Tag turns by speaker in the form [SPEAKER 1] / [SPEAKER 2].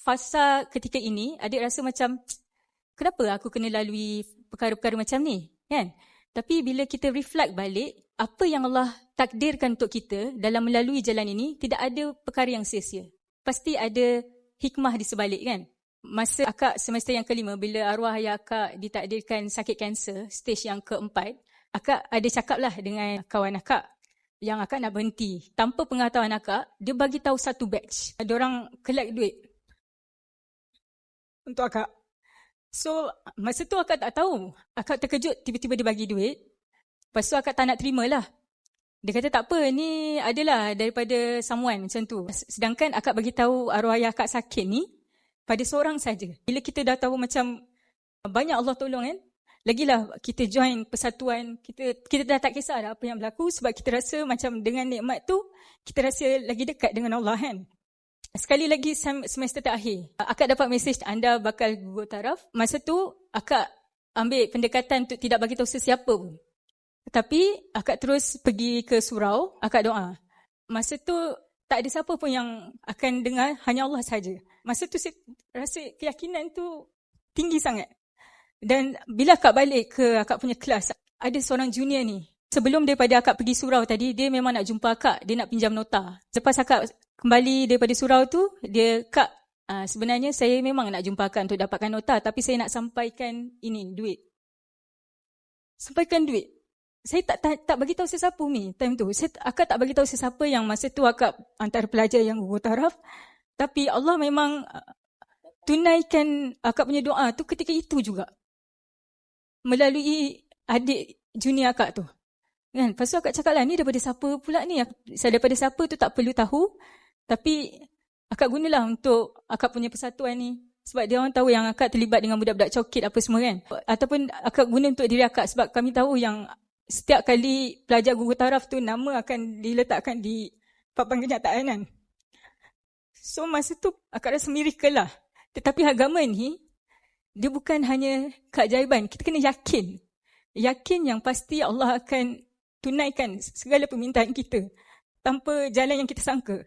[SPEAKER 1] fasa ketika ini, adik rasa macam, kenapa aku kena lalui perkara-perkara macam ni? Kan? Tapi bila kita reflect balik, apa yang Allah takdirkan untuk kita dalam melalui jalan ini, tidak ada perkara yang sia-sia. Pasti ada hikmah di sebalik, kan? Masa akak semester yang kelima, bila arwah ayah akak ditakdirkan sakit kanser, stage yang keempat, akak ada cakap lah dengan kawan akak yang akak nak berhenti. Tanpa pengetahuan akak, dia bagi tahu satu batch. Diorang collect duit untuk akak. So, masa tu akak tak tahu. Akak terkejut tiba-tiba dia bagi duit. Lepas tu akak tak nak terima lah. Dia kata tak apa, ni adalah daripada someone macam tu. Sedangkan akak bagi tahu arwah ayah akak sakit ni pada seorang saja. Bila kita dah tahu macam banyak Allah tolong, kan? Lagilah kita join persatuan, kita dah tak kisah dah apa yang berlaku sebab kita rasa macam dengan nikmat tu kita rasa lagi dekat dengan Allah, kan? Sekali lagi semester terakhir, akak dapat mesej anda bakal gugur taraf. Masa tu akak ambil pendekatan untuk tidak bagi tahu sesiapa pun. Tapi akak terus pergi ke surau, akak doa. Masa tu tak ada siapa pun yang akan dengar, hanya Allah saja. Masa tu saya rasa keyakinan tu tinggi sangat. Dan bila akak balik ke akak punya kelas, ada seorang junior ni. Sebelum daripada akak pergi surau tadi, dia memang nak jumpa akak, dia nak pinjam nota. Lepas akak kembali daripada surau tu, dia, Kak, sebenarnya saya memang nak jumpa akak untuk dapatkan nota, tapi saya nak sampaikan ini, duit. Sampaikan duit. Saya tak bagi tahu sesiapa ni time tu. Akak tak bagi tahu sesiapa yang masa tu akak antara pelajar yang gugur taraf. Tapi Allah memang tunaikan akak punya doa tu ketika itu juga. Melalui adik junior akak tu. Kan? Lepas tu akak cakap lah, ni daripada siapa pula ni? Daripada siapa tu tak perlu tahu. Tapi akak gunalah untuk akak punya persatuan ni. Sebab dia orang tahu yang akak terlibat dengan budak-budak cokit apa semua, kan. Ataupun akak guna untuk diri akak. Sebab kami tahu yang setiap kali pelajar gugur taraf tu, nama akan diletakkan di papan kenyataan, kan. So masa tu akak rasa miracle lah. Tetapi agama ni, dia bukan hanya keajaiban. Kita kena yakin. Yakin yang pasti Allah akan tunaikan segala permintaan kita tanpa jalan yang kita sangka.